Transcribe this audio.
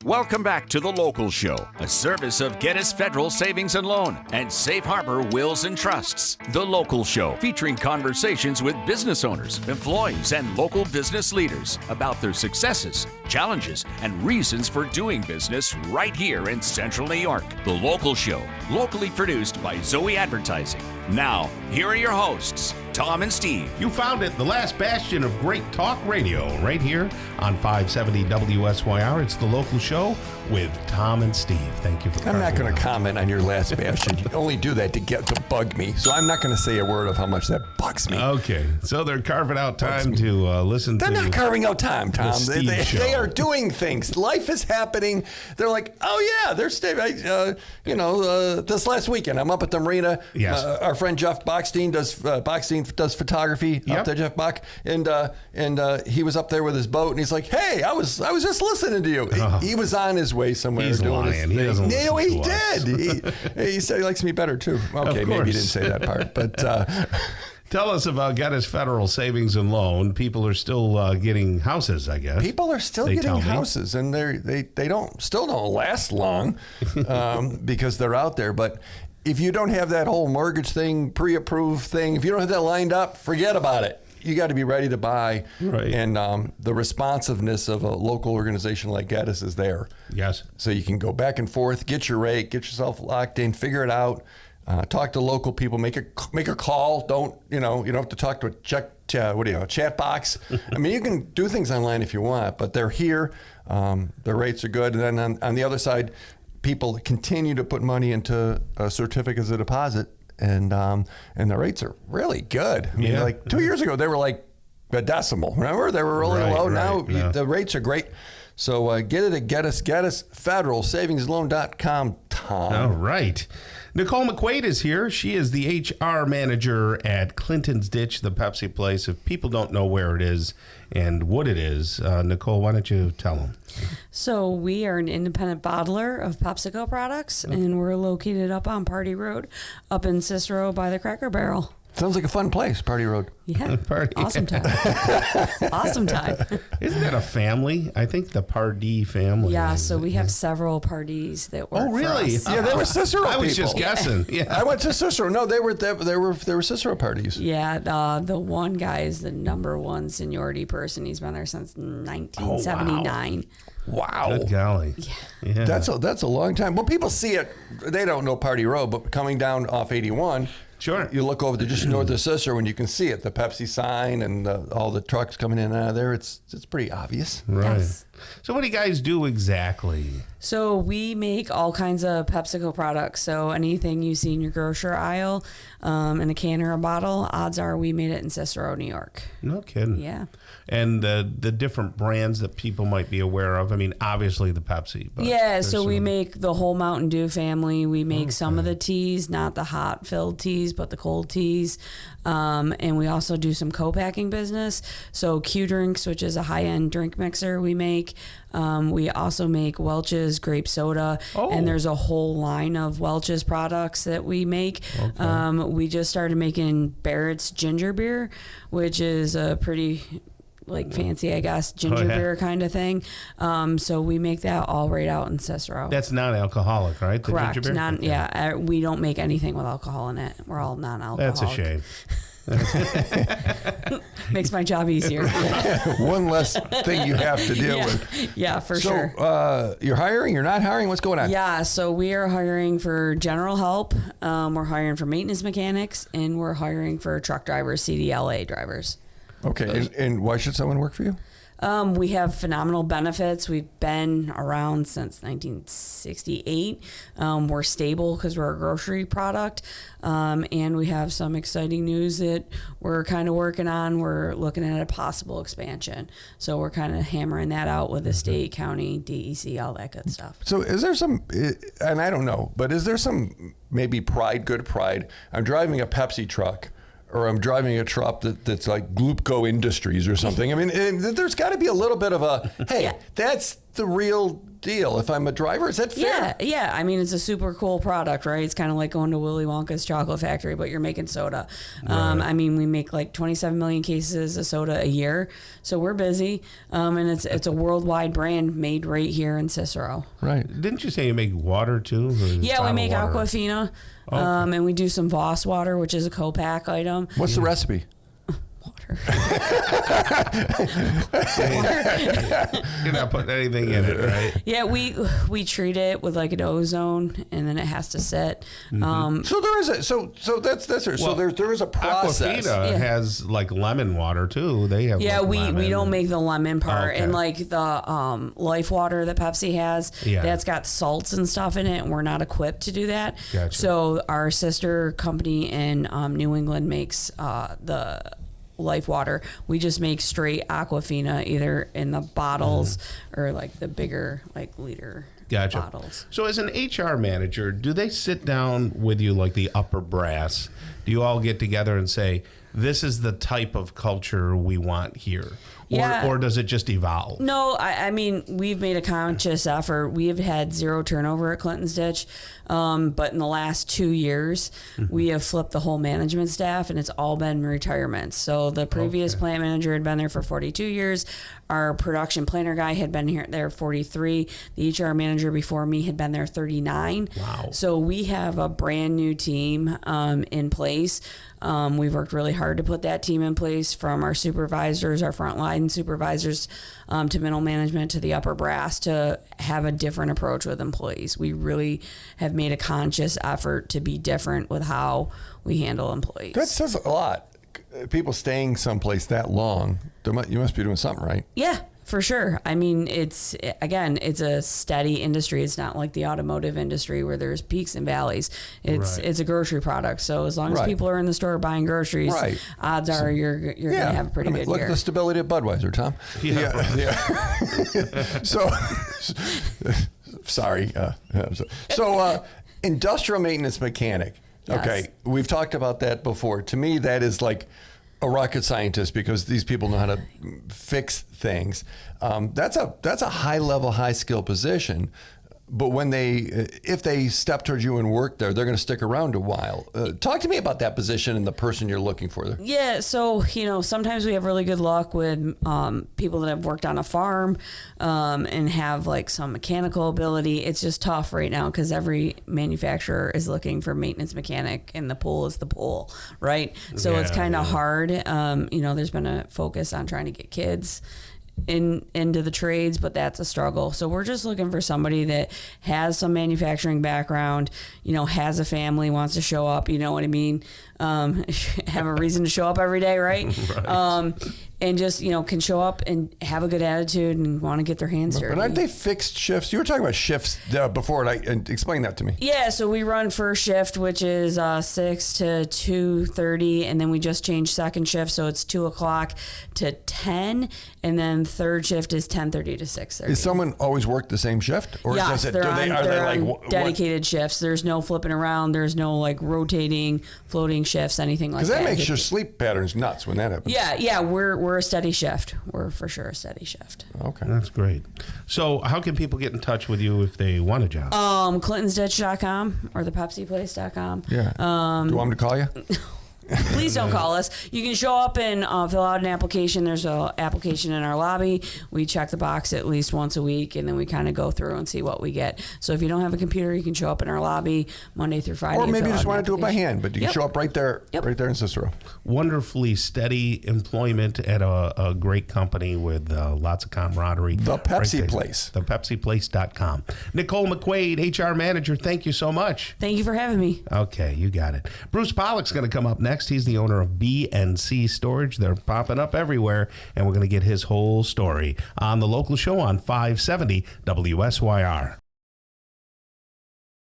Welcome back to The Local Show, a service of Geddes Federal Savings and Loan and Safe Harbor Wills and Trusts. The Local Show, featuring conversations with business owners, employees, and local business leaders about their successes, challenges, and reasons for doing business right here in Central New York. The Local Show, locally produced by Zoey Advertising. Now, here are your hosts, Tom and Steve. You found it, the last bastion of great talk radio, right here on 570 WSYR. It's The Local Show with Tom and Steve. Thank you for I'm not going to comment on your last bastion. You only do that to bug me. So I'm not going to say a word of how much that bugs me. Okay, so they're carving out time to listen They're to... They're not carving out time, Tom. They are doing things. Life is happening. They're like, oh yeah, they're this last weekend, I'm up at the marina. Yes. Our friend Jeff Bockstein does photography up there, Jeff Bach, and he was up there with his boat, and he's like, hey, I was just listening to you. He was on his way somewhere. He's doing lying. His he doesn't listen he to us. did. He said he likes me better too. Okay, maybe he didn't say that part, but. Tell us about Geddes Federal Savings and Loan. People are still getting houses, I guess. People are still getting houses, and they still don't last long because they're out there. But if you don't have that whole mortgage thing, pre-approved thing, if you don't have that lined up, forget about it. You got to be ready to buy. Right. And the responsiveness of a local organization like Geddes is there. Yes. So you can go back and forth, get your rate, get yourself locked in, figure it out. Talk to local people. Make a call. You don't have to talk to a chat box. I mean, you can do things online if you want, but they're here. Their rates are good. And then on the other side, people continue to put money into certificates of deposit, and the rates are really good. I mean, like 2 years ago, they were like a decimal. Remember, they were really low. Now the rates are great. So get it at GettysFederalSavingsLoan.com. Tom. All right. Nicole McQuaid is here. She is the HR manager at Clinton's Ditch, the Pepsi place. If people don't know where it is and what it is, Nicole, why don't you tell them? So we are an independent bottler of PepsiCo products, and we're located up on Party Road, up in Cicero by the Cracker Barrel. Sounds like a fun place, Party Road. Yeah, awesome time. Awesome time. Isn't that a family? I think the Pardee family. Yeah, so we have several parties that work. Oh, really? For us. Yeah, they were Cicero people. I was just guessing. Yeah, I went to Cicero. No, they were Cicero parties. Yeah, the one guy is the number one seniority person. He's been there since 1979. Wow. Good golly. Yeah. That's a long time. Well, people see it. They don't know Party Road, but coming down off 81. Sure. You look over just north of Cicero and you can see it, the Pepsi sign and all the trucks coming in and out of there. It's pretty obvious. Right. Yes. So what do you guys do exactly? So we make all kinds of PepsiCo products. So anything you see in your grocery aisle, in a can or a bottle, odds are we made it in Cicero, New York. No kidding. Yeah. And the different brands that people might be aware of. I mean, obviously the Pepsi. But yeah, so we make the whole Mountain Dew family. We make some of the teas, not the hot-filled teas, but the cold teas. And we also do some co-packing business. So Q Drinks, which is a high-end drink mixer we make. We also make Welch's grape soda, and there's a whole line of Welch's products that we make. Okay. We just started making Barrett's ginger beer, which is a pretty fancy, I guess, ginger beer kind of thing. So we make that all right out in Cicero. That's non-alcoholic, right? The Correct. ginger beer? Yeah, we don't make anything with alcohol in it. We're all non-alcoholic. That's a shame. Makes my job easier. One less thing you have to deal with. Yeah, for sure. So you're hiring? You're not hiring? What's going on? Yeah, so we are hiring for general help. We're hiring for maintenance mechanics, and we're hiring for truck drivers, CDLA drivers. Okay, and why should someone work for you? We have phenomenal benefits. We've been around since 1968. We're stable because we're a grocery product. And we have some exciting news that we're kind of working on. We're looking at a possible expansion. So we're kind of hammering that out with the state, county, DEC, all that good stuff. So is there some, and I don't know, but is there some maybe good pride? I'm driving a Pepsi truck. Or I'm driving a truck that's like Glupco Industries or something. I mean, there's got to be a little bit of a, hey, that's the real deal if I'm a driver? Is that fair? Yeah. I mean, it's a super cool product, right? It's kind of like going to Willy Wonka's chocolate factory, but you're making soda. I mean, we make like 27 million cases of soda a year, so we're busy. And it's a worldwide brand made right here in Cicero. Right. Didn't you say you make water too? Yeah, we make water? Aquafina, Okay. and we do some Voss water, which is a co-pack item. What's the recipe? Water. You're not putting anything in it, right? Yeah, we treat it with like an ozone, and then it has to sit. So there is there is a process. Aquafina has like lemon water too. They have Yeah, like we lemon. don't make the lemon part, Okay. and like the Life Water that Pepsi has, that's got salts and stuff in it, and we're not equipped to do that. Gotcha. So our sister company in New England makes the Life Water. We just make straight Aquafina, either in the bottles or like the bigger like liter Gotcha. bottles. So as an HR manager, do they sit down with you like the upper brass? Do you all get together and say, this is the type of culture we want here? Yeah. Or does it just evolve? No, I mean, we've made a conscious effort. We have had zero turnover at Clinton's Ditch, but in the last 2 years, we have flipped the whole management staff, and it's all been retirements. So the previous plant manager had been there for 42 years. Our production planner guy had been there 43. The HR manager before me had been there 39. Wow. So we have a brand new team in place. We've worked really hard to put that team in place, from our supervisors, our frontline supervisors, to middle management, to the upper brass, to have a different approach with employees. We really have made a conscious effort to be different with how we handle employees. That says a lot. People staying someplace that long, you must be doing something right. Yeah, for sure. I mean, it's a steady industry. It's not like the automotive industry where there's peaks and valleys. It's a grocery product. So as long as people are in the store buying groceries, odds are you're going to have a pretty good look year. at the stability of Budweiser, Tom. So, sorry. Industrial maintenance mechanic. Yes. Okay, we've talked about that before. To me, that is like a rocket scientist, because these people know how to fix things. That's a high level, high skill position. But if they step towards you and work there, they're going to stick around a while. Talk to me about that position and the person you're looking for there. Yeah, so sometimes we have really good luck with people that have worked on a farm and have like some mechanical ability. It's just tough right now because every manufacturer is looking for maintenance mechanic, and the pool is the pool, right? So it's kind of hard. There's been a focus on trying to get kids into the trades, but that's a struggle. So we're just looking for somebody that has some manufacturing background, has a family, wants to show up, you know what I mean? Have a reason to show up every day, right? And just, can show up and have a good attitude and want to get their hands dirty. But aren't they fixed shifts? You were talking about shifts before, and explain that to me. Yeah, so we run first shift, which is 6 to 2:30, and then we just changed second shift, so it's 2 o'clock to 10, and then third shift is 10:30 to 6:30. Is someone always work the same shift? Or Yes, does it, they're on like dedicated shifts. There's no flipping around. There's no like rotating, floating shifts, anything like that. Because that makes your sleep patterns nuts when that happens. Yeah, we're a steady shift. We're for sure a steady shift. Okay. That's great. So how can people get in touch with you if they want a job? ClintonsDitch.com or thepepsiplace.com. Yeah. Do you want me to call you? Please don't call us. You can show up and fill out an application. There's an application in our lobby. We check the box at least once a week, and then we kind of go through and see what we get. So if you don't have a computer, you can show up in our lobby Monday through Friday. Or maybe you just want to do it by hand, but you can show up right there in Cicero. Wonderfully steady employment at a great company with lots of camaraderie. The Pepsi Place. ThePepsiPlace.com. Nicole McQuaid, HR Manager, thank you so much. Thank you for having me. Okay, you got it. Bruce Pollock's going to come up next. He's the owner of B&C Storage. They're popping up everywhere, and we're going to get his whole story on the local show on 570 WSYR.